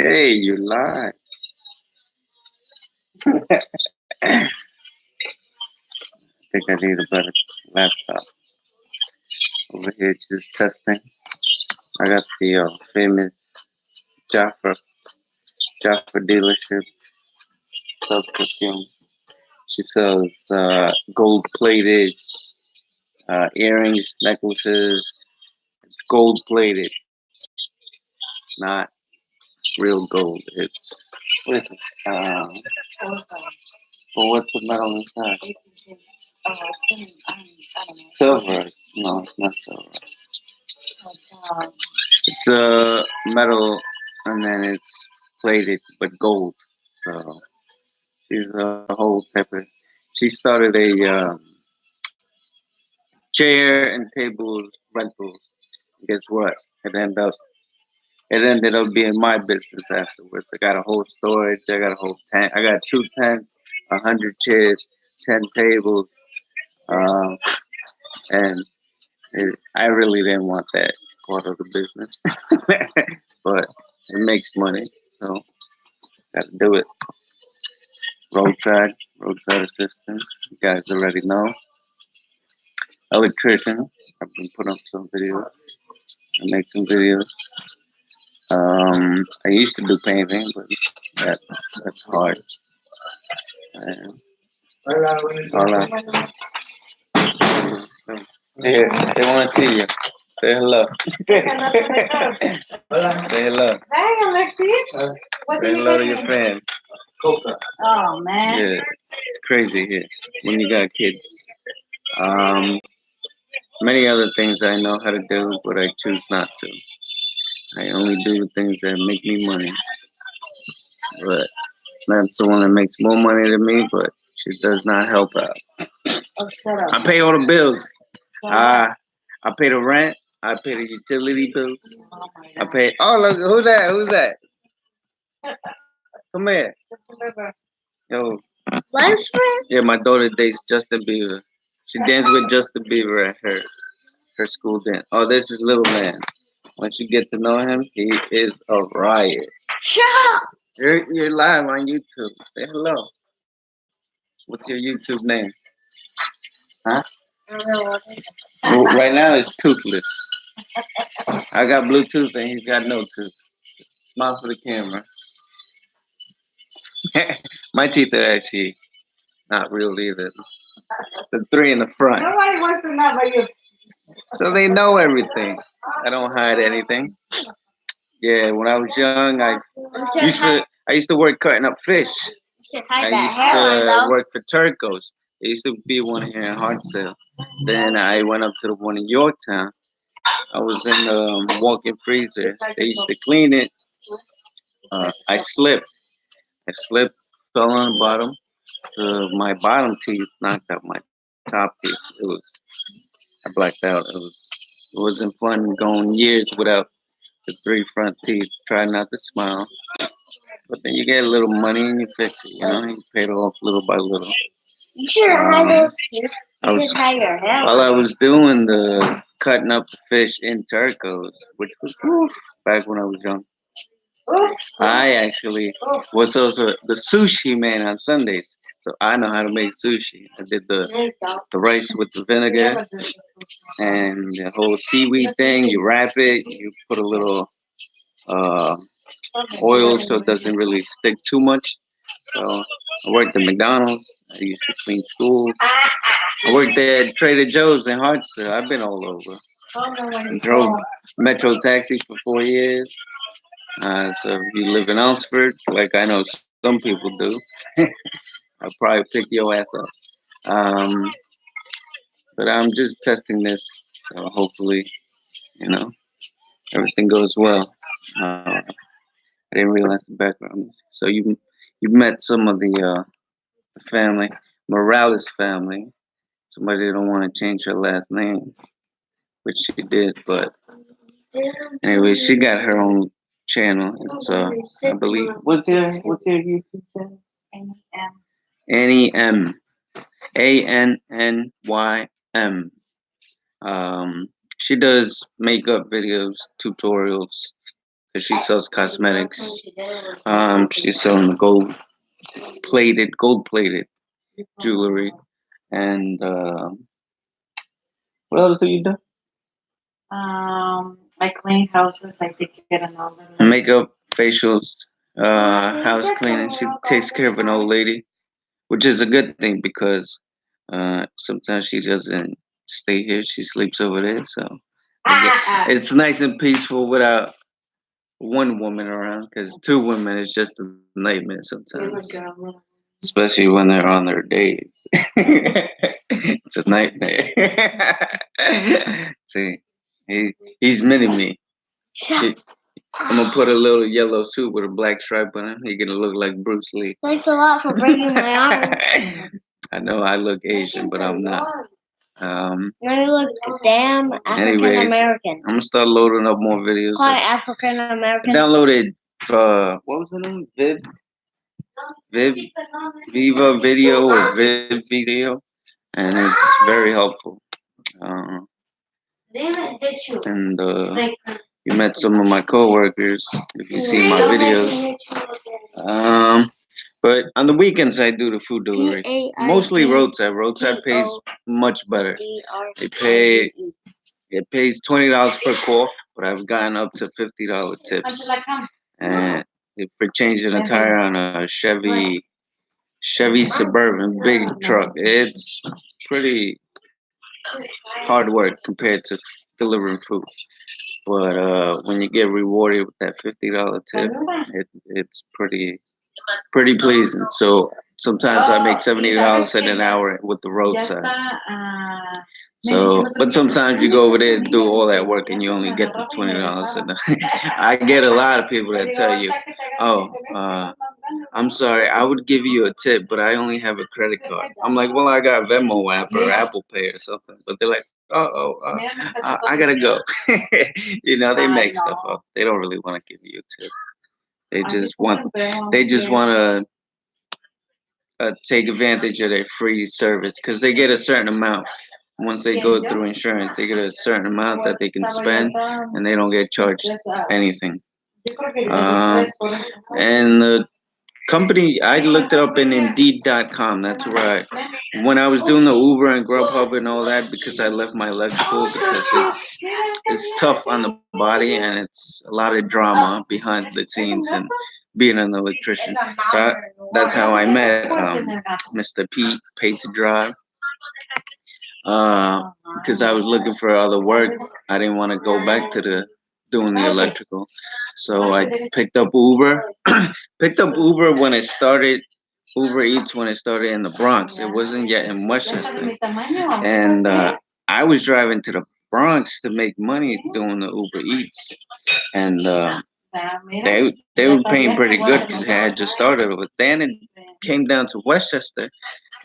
Hey, you lied. I think I need a better laptop. Over here, just testing. I got the famous Jaffa Jaffa dealership self perfume. She sells gold plated earrings, necklaces. It's gold plated, not real gold. It's what is it? Well, what's the metal inside? Silver. No, it's not silver. It's metal, and then it's plated, but gold. So she's a whole type of. She started a chair and tables rentals. Guess what? It ended up it ended up being my business afterwards. I got a whole storage. I got a whole tent. I got 2 tents, 100 chairs, 10 tables, um, and I really didn't want that part of the business, but it makes money, so got to do it. Roadside, roadside assistance. You guys already know. Electrician. I've been putting up some videos. I make some videos. I used to do painting, but that that's hard. Uh, Hola. Here, they want to see you. Say hello. Say hello. Hi, Alexis. What Say do you hello to get your me? fans. Oh, man. Yeah, it's crazy here when you got kids. Um, Many other things I know how to do, but I choose not to. I only do the things that make me money. But that's the one that makes more money than me, but she does not help out. Oh, shut up. I pay all the bills. Shut up. Uh, I pay the rent. I pay the utility bills. Oh, my I God. pay. Oh, look, who's that? Who's that? Come here. Yo. Lunch break? Yeah, my daughter dates Justin Bieber. She danced with Justin Bieber at her school dance. Oh, this is Little Man. Once you get to know him, he is a riot. Shut up. You're live on YouTube. Say hello. What's your YouTube name? Huh? I don't know what it is. Well, right now it's Toothless. I got Bluetooth and he's got no tooth. Smile for the camera. My teeth are actually not real either. The three in the front. Nobody wants to know about you. So they know everything. I don't hide anything. Yeah, when I was young, I used to work cutting up fish. You should hide I that used hairline, to though. work for Turcos. There used to be one here in Hartselle. Then I went up to the one in Yorktown. I was in the walk-in freezer. They used to clean it. I slipped. I slipped, fell on the bottom. My bottom teeth knocked out my top teeth. I blacked out. It wasn't fun going years without the three front teeth. Try not to smile. But then you get a little money and you fix it, you pay it off little by little. You should hide those too. I You was should hide your hair. while I was doing the cutting up the fish in Turcos, which was back when I was young. I actually was also the sushi man on Sundays, so I know how to make sushi. I did the rice with the vinegar and the whole seaweed thing. You wrap it, you put a little uh, oil so it doesn't really stick too much. So I worked at McDonald's. I used to clean schools. I worked at Trader Joe's in Hartsville. I've been all over. I drove Metro Taxi for 4 years. So if you live in Oxford, like I know some people do, I'll probably pick your ass up. But I'm just testing this, so hopefully, you know, everything goes well. I didn't realize the background. So you met some of the family, Morales family. Somebody don't want to change her last name, which she did, but anyway, she got her own channel. It's I believe what's your YouTube channel? NEM. ANNYM. Um, she does makeup videos, tutorials, because she sells cosmetics. She's selling gold plated jewelry, and what else do you do? I clean houses. I take care of all the Makeup, facials, house cleaning. She takes care of an old lady, which is a good thing because sometimes she doesn't stay here. She sleeps over there, so it's nice and peaceful without one woman around. Because two women is just a nightmare sometimes, especially when they're on their days. It's a nightmare. See, he's mini me. I'm gonna put a little yellow suit with a black stripe on him. He's gonna look like Bruce Lee. Thanks a lot for breaking my arm. I know I look Asian, but I'm not. Now you look damn African Anyways, American. I'm gonna start loading up more videos. Quite African I American. downloaded what was the name? Viva Video or Viv Video, and it's very helpful. And you met some of my coworkers if you see my videos. But on the weekends I do the food delivery. Mostly roadside. Roadside pays much better. It pays $20 per call, but I've gotten up to $50 tips. And if we're changing a tire on a Chevy Suburban big truck, it's pretty hard work compared to delivering food. But when you get rewarded with that $50 tip, it's pretty pleasing. So sometimes I make $70 an hour with the roadside. So, but sometimes you go over there and do all that work and you only get the $20 an hour. I get a lot of people that tell you, "Oh, I'm sorry, I would give you a tip, but I only have a credit card." I'm like, "Well, I got Venmo app or Apple Pay or something." But they're like, I gotta go. You know, they make stuff up. They don't really want to give you a tip. They just want to take advantage of their free service because they get a certain amount. Once they go through insurance, they get a certain amount that they can spend, and they don't get charged anything. And the company, I looked it up in Indeed.com. That's where when I was doing the Uber and Grubhub and all that, because I left my electrical because it's tough on the body and it's a lot of drama behind the scenes and being an electrician. So that's how I met Mr. Pete, Paid to Drive. Because I was looking for other work. I didn't want to go back to doing the electrical. So I picked up Uber. Picked up Uber when it started, Uber Eats when it started in the Bronx. It wasn't yet in Westchester. And I was driving to the Bronx to make money doing the Uber Eats. And they were paying pretty good because they had just started with. Then it came down to Westchester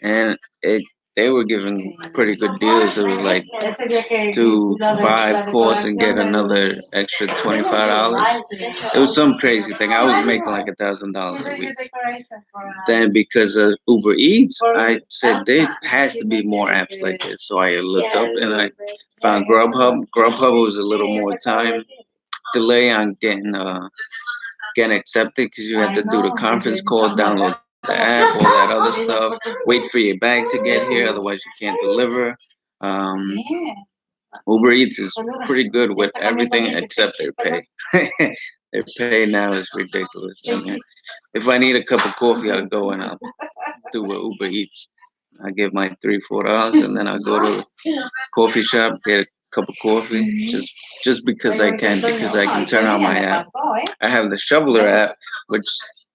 and they were giving pretty good deals. It was like do 5 calls and get another extra $25. It was some crazy thing. I was making like $1,000 a week. Then because of Uber Eats, I said there has to be more apps like this. So I looked up and I found Grubhub. Grubhub was a little more time delay on getting accepted because you had to do the conference call, download the app, all that other stuff, wait for your bag to get here, otherwise you can't deliver. Uber Eats is pretty good with everything except their pay. Their pay now is ridiculous. I mean, if I need a cup of coffee, I'll go and I'll do a Uber Eats. I give my $3-4 and then I go to a coffee shop, get a cup of coffee, just because I can turn on my app. I have the Shoveler app, which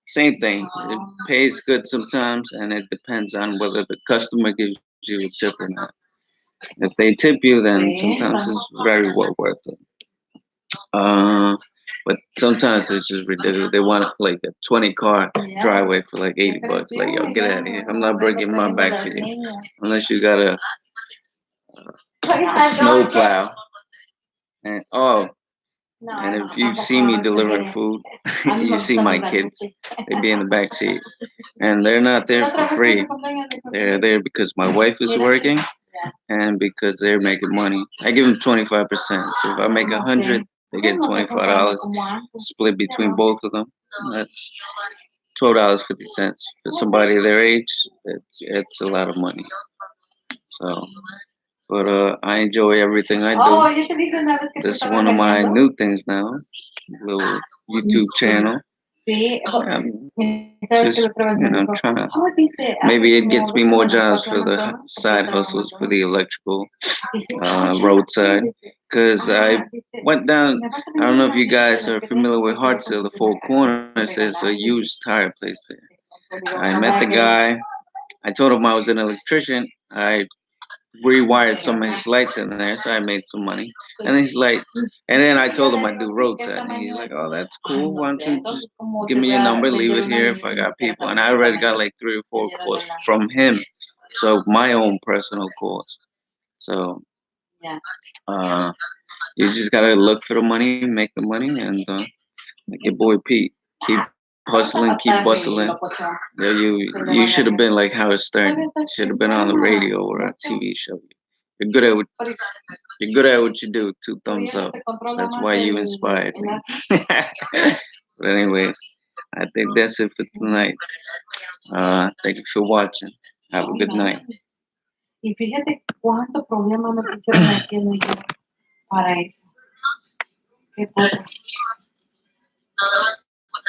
same thing. It pays good sometimes, and it depends on whether the customer gives you a tip or not. If they tip you, then sometimes it's very well worth it. But sometimes it's just ridiculous. They want like a 20-car driveway for like $80. Like, yo, get out of here. I'm not breaking my back for you. Unless you got a snow plow. And and if you see me delivering food, you see my kids. They be in the back seat. And they're not there for free. They're there because my wife is working and because they're making money. I give them 25%. So if I make 100, They get $25 split between both of them. That's $12.50 for somebody their age. It's a lot of money. So, but I enjoy everything I do. This is one of my new things now. Little YouTube channel. Just trying to. Maybe it gets me more jobs for the side hustles for the electrical roadside. Because I went down. I don't know if you guys are familiar with Hartselle, the Four Corners. There's a used tire place there. I met the guy. I told him I was an electrician. I rewired some of his lights in there, so I made some money. And he's like, and then I told him I do roadside, and he's like, "Oh, that's cool. Why don't you just give me your number, leave it here if I got people." And I already got like 3 or 4 calls from him, so my own personal calls. So, you just gotta look for the money, make the money, and like your boy Pete, keep hustling, keep bustling. Yeah, you should have been like Howard Stern. Should have been on the radio or a TV show. You're good at what you do. 2 thumbs up. That's why you inspired me. But anyways, I think that's it for tonight. Thank you for watching. Have a good night. Y fíjate cuánto problema me pusieron aquí en el para eso. Qué cosa.